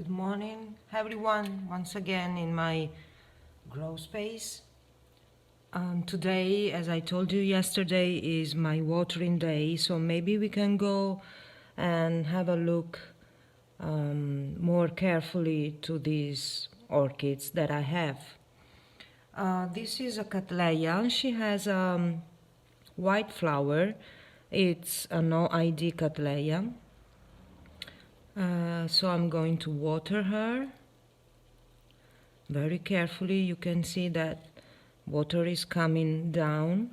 Good morning, everyone, once again in my grow space. Today, as I told you yesterday, is my watering day, so maybe we can go and have a look more carefully to these orchids that I have. This is a Cattleya. She has a white flower. It's a no ID Cattleya. So I'm going to water her very carefully. You can see that water is coming down.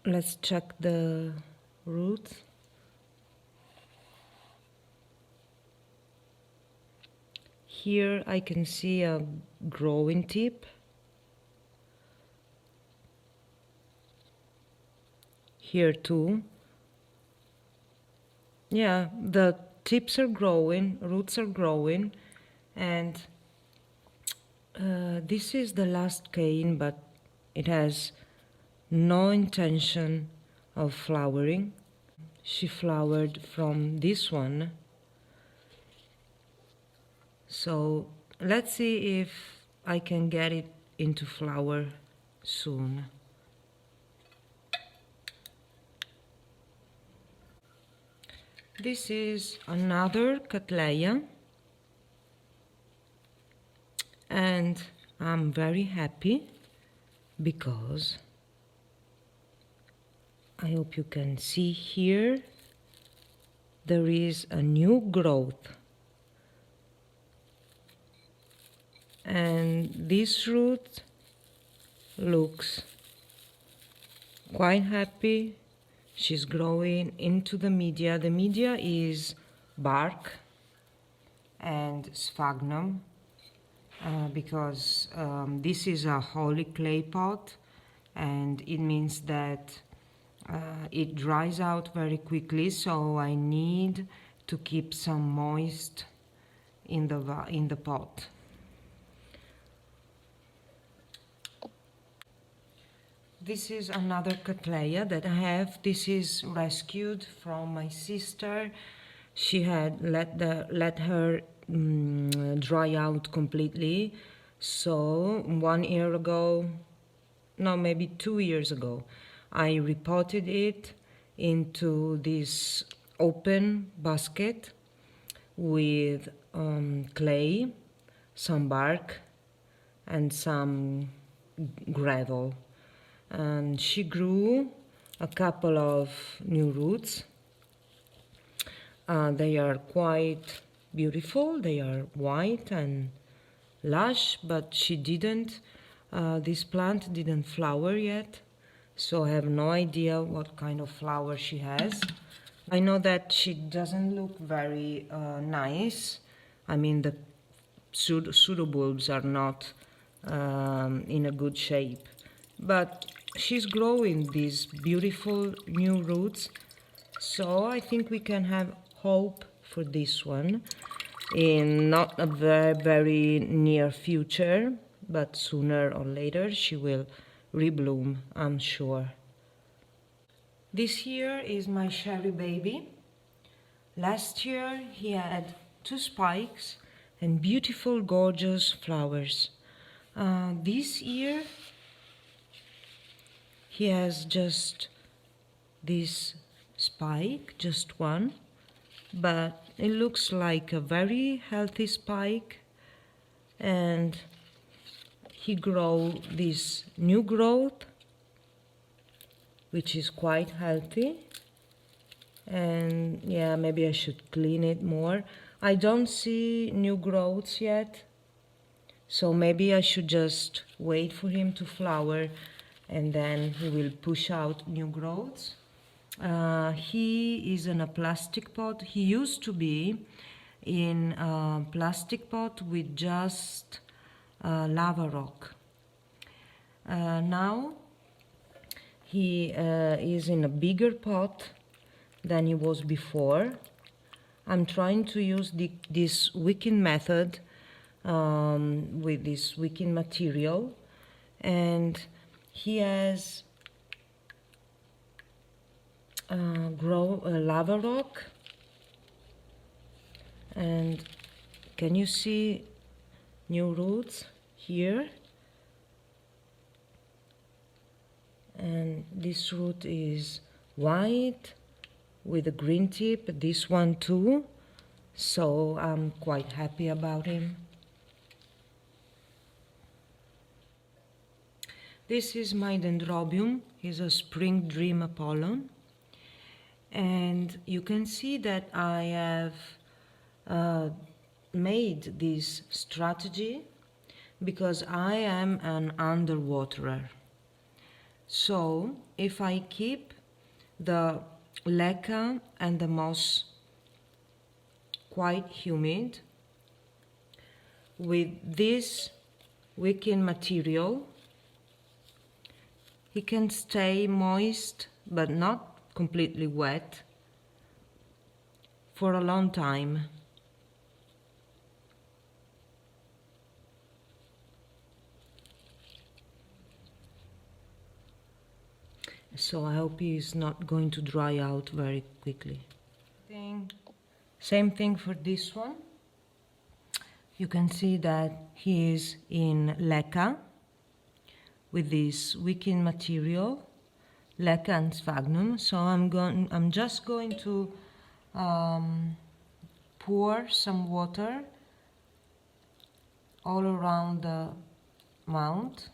Let's check the roots. Here I can see a growing tip. Here too. Yeah, the tips are growing, roots are growing, and this is the last cane, but it has no intention of flowering. She flowered from this one. So let's see if I can get it into flower soon. This is another Cattleya, and I'm very happy because I hope you can see here there is a new growth, and this root looks quite happy. She's growing into the media. The media is bark and sphagnum because this is a holy clay pot, and it means that it dries out very quickly, so I need to keep some moist in the pot. This is another Cattleya that I have. This is rescued from my sister. She had let her dry out completely. So 1 year ago, no, maybe 2 years ago, I repotted it into this open basket with clay, some bark, and some gravel. And she grew a couple of new roots. They are quite beautiful. They are white and lush, but she didn't. This plant didn't flower yet, so I have no idea what kind of flower she has. I know that she doesn't look very nice. I mean, the pseudobulbs are not in a good shape, but she's growing these beautiful new roots, so I think we can have hope for this one in not a very near future, but sooner or later she will rebloom, I'm sure. This here is my cherry baby. Last year he had 2 spikes and beautiful gorgeous flowers. This year he has just this spike, just one, but it looks like a very healthy spike, and he grow this new growth, which is quite healthy. And yeah, maybe I should clean it more. I don't see new growths yet, so maybe I should just wait for him to flower, and then he will push out new growths. He is in a plastic pot. He used to be in a plastic pot with just lava rock. Now he is in a bigger pot than he was before. I'm trying to use this wicking method with this wicking material, and he has grow a lava rock, and can you see new roots here? And this root is white with a green tip, this one too, so I'm quite happy about him. This is my Dendrobium. He's a spring dream Apollon, and you can see that I have made this strategy because I am an underwaterer. So if I keep the leca and the moss quite humid with this wicking material, he can stay moist but not completely wet for a long time. So I hope he is not going to dry out very quickly. Same thing for this one. You can see that he is in leca with this wicking material, leca and sphagnum. So I'm just going to pour some water all around the mount.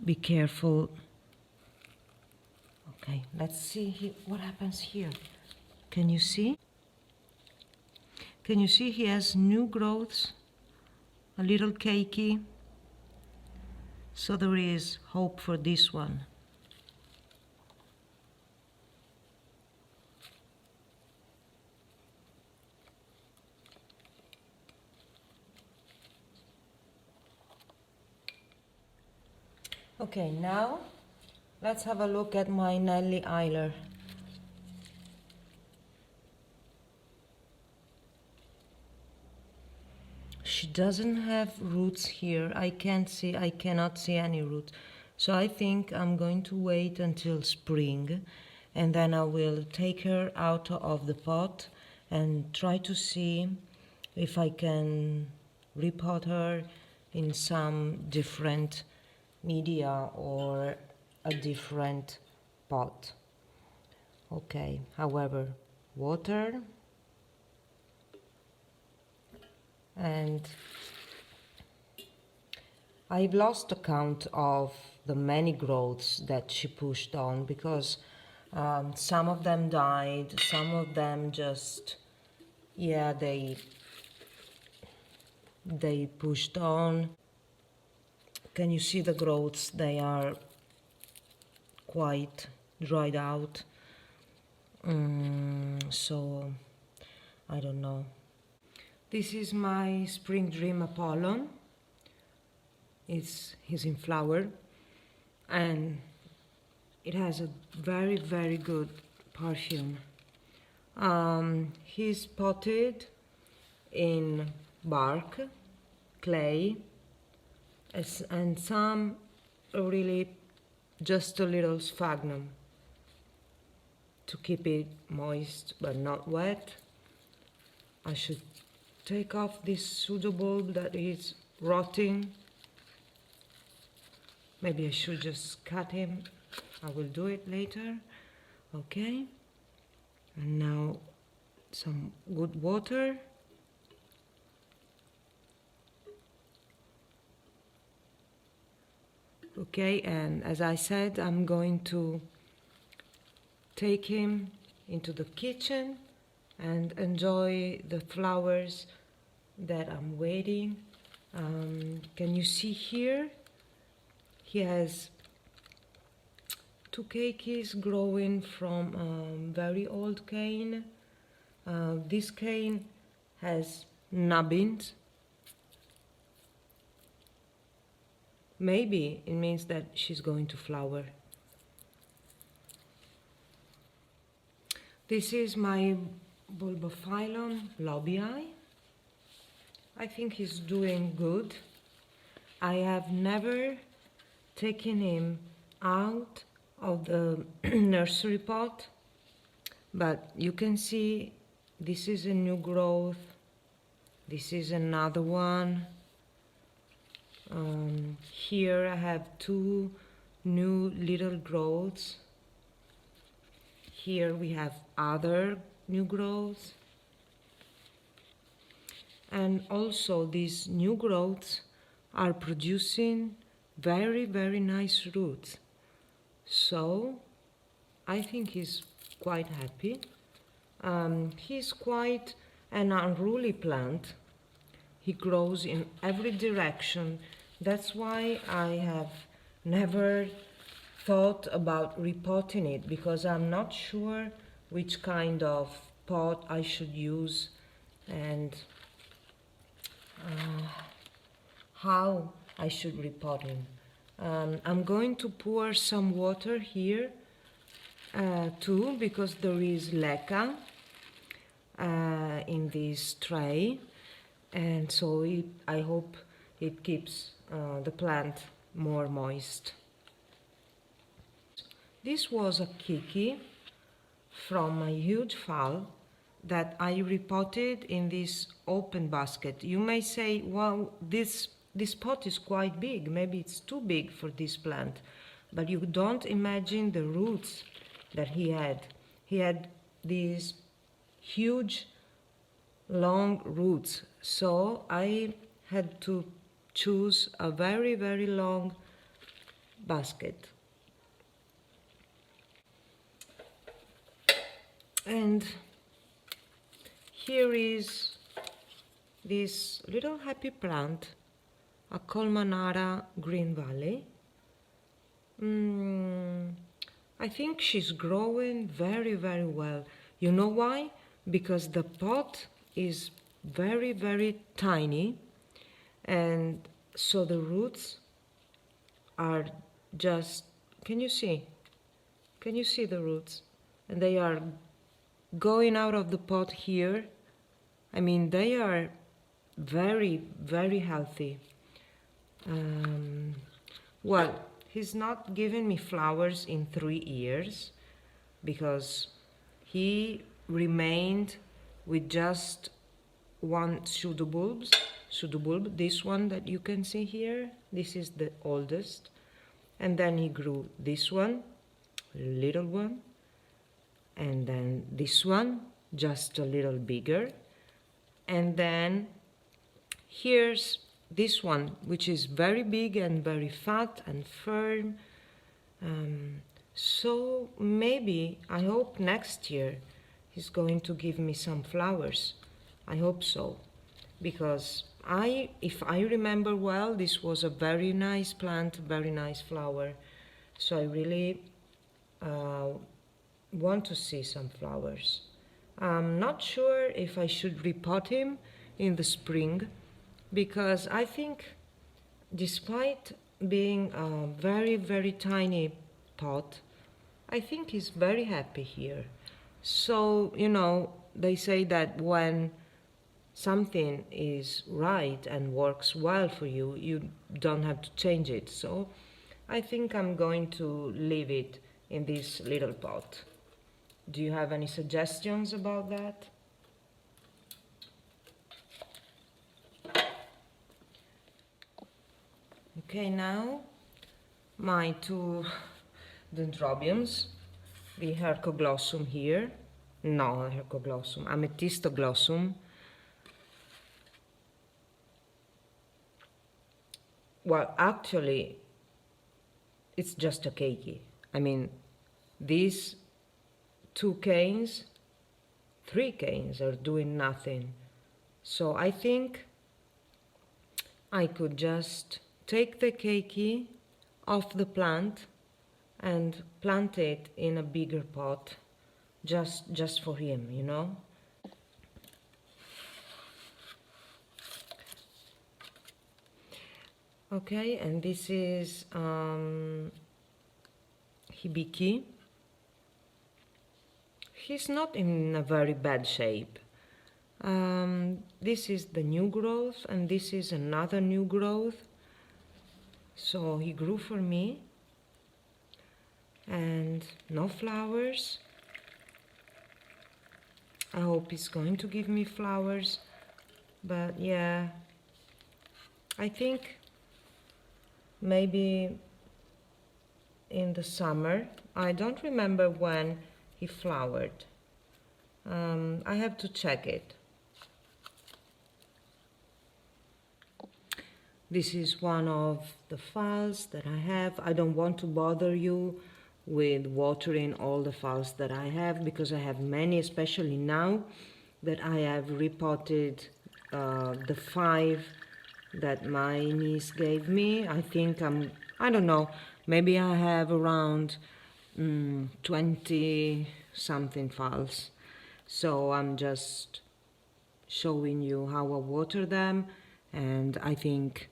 Be careful. Okay, let's see what happens here. Can you see? Can you see he has new growths? A little Kiki. So there is hope for this one. Okay, now let's have a look at my Nelly Eiler. She doesn't have roots here. I cannot see any roots. So I think I'm going to wait until spring, and then I will take her out of the pot and try to see if I can repot her in some different media or a different pot. Okay, however, water, and I've lost account of the many growths that she pushed on because some of them died, some of them just, yeah, they pushed on. Can you see the growths? They are quite dried out. So I don't know. This is my Spring Dream Apollon. He's in flower, and it has a very, very good perfume. He's potted in bark, clay, and some really just a little sphagnum to keep it moist but not wet. I should take off this pseudobulb that is rotting. Maybe I should just cut him. I will do it later. Okay. And now some good water. Okay, and as I said, I'm going to take him into the kitchen and enjoy the flowers that I'm waiting. Can you see here? He has two keikis growing from a very old cane. This cane has nubbins. Maybe it means that she's going to flower. This is my Bulbophyllum Lobby. I think he's doing good. I have never taken him out of the nursery pot, but you can see this is a new growth, this is another one. Here I have two new little growths. Here we have other new growths. And also these new growths are producing very, very nice roots. So I think he's quite happy. He's quite an unruly plant. He grows in every direction. That's why I have never thought about repotting it, because I'm not sure which kind of pot I should use and how I should repot him. I'm going to pour some water here too, because there is leca in this tray, and so I hope it keeps the plant more moist. This was a Kiki from my huge fall that I repotted in this open basket. You may say, well, this pot is quite big, maybe it's too big for this plant, but you don't imagine the roots that he had. He had these huge long roots, so I had to choose a very, very long basket. And here is this little happy plant, a Colemana Green Valley. I think she's growing very, very well. You know why? Because the pot is very, very tiny, and so the roots are just, can you see? Can you see the roots? And they are going out of the pot here. I mean, they are very, very healthy. Well, he's not given me flowers in 3 years because he remained with just one pseudobulb. This one that you can see here, this is the oldest. And then he grew this one, little one, and then this one, just a little bigger. And then here's this one, which is very big and very fat and firm. So maybe, I hope next year he's going to give me some flowers. I hope so, because if I remember well, this was a very nice plant, very nice flower. So I really want to see some flowers. I'm not sure if I should repot him in the spring, because I think despite being a very, very tiny pot, I think he's very happy here. So, you know, they say that when something is right and works well for you, you don't have to change it. So I think I'm going to leave it in this little pot. Do you have any suggestions about that? Okay, now my two dendrobiums, the Hercoglossum here, no, Hercoglossum, Amethystoglossum. Well, actually, it's just a Kiki. I mean, these 2 canes, 3 canes are doing nothing. So I think I could just take the Kiki off the plant and plant it in a bigger pot just for him, you know. Okay, and this is Hibiki. He's not in a very bad shape. This is the new growth, and this is another new growth. So he grew for me. and no flowers. I hope it's going to give me flowers, but yeah, I think maybe in the summer. I don't remember when he flowered. I have to check it. This is one of the files that I have. I don't want to bother you with watering all the files that I have because I have many, especially now that I have repotted the 5 that my niece gave me. I think I don't know, maybe I have around 20 something files. So I'm just showing you how I water them, and I think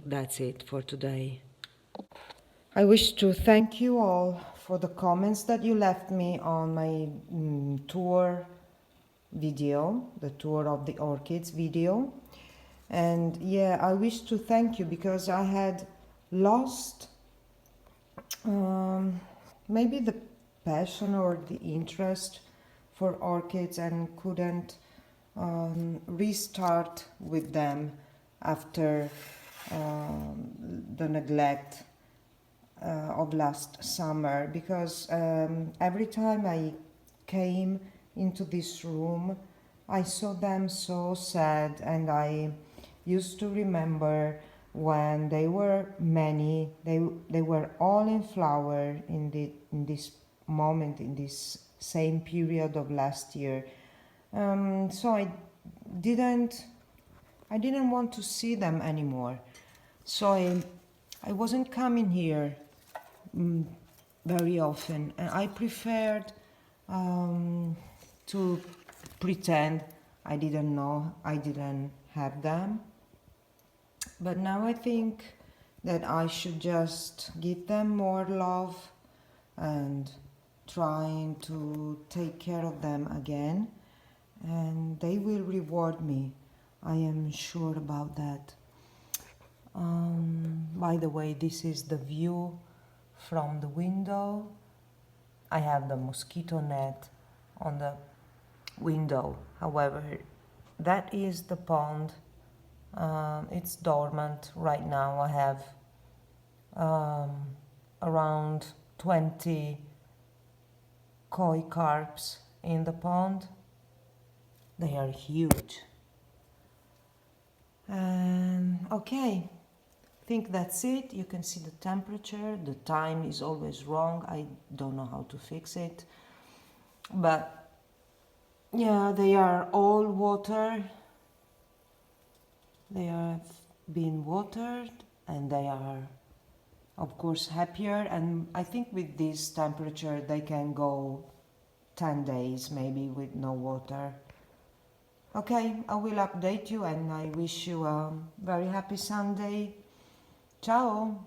that's it for today. I wish to thank you all for the comments that you left me on my tour video, the tour of the orchids video. And yeah, I wish to thank you because I had lost maybe the passion or the interest for orchids and couldn't restart with them after the neglect of last summer, because every time I came into this room I saw them so sad, and I used to remember when they were many, they were all in flower in this moment, in this same period of last year. So I didn't want to see them anymore. So I wasn't coming here very often, and I preferred to pretend I didn't know, I didn't have them. But now I think that I should just give them more love and trying to take care of them again, and they will reward me. I am sure about that. By the way, this is the view from the window. I have the mosquito net on the window. However, that is the pond. It's dormant right now. I have around 20 koi carps in the pond. They are huge. Okay, I think that's it. You can see the temperature. The time is always wrong. I don't know how to fix it. But yeah, they are all water. They have been watered and they are of course happier, and I think with this temperature they can go 10 days maybe with no water. Okay, I will update you, and I wish you a very happy Sunday. Ciao!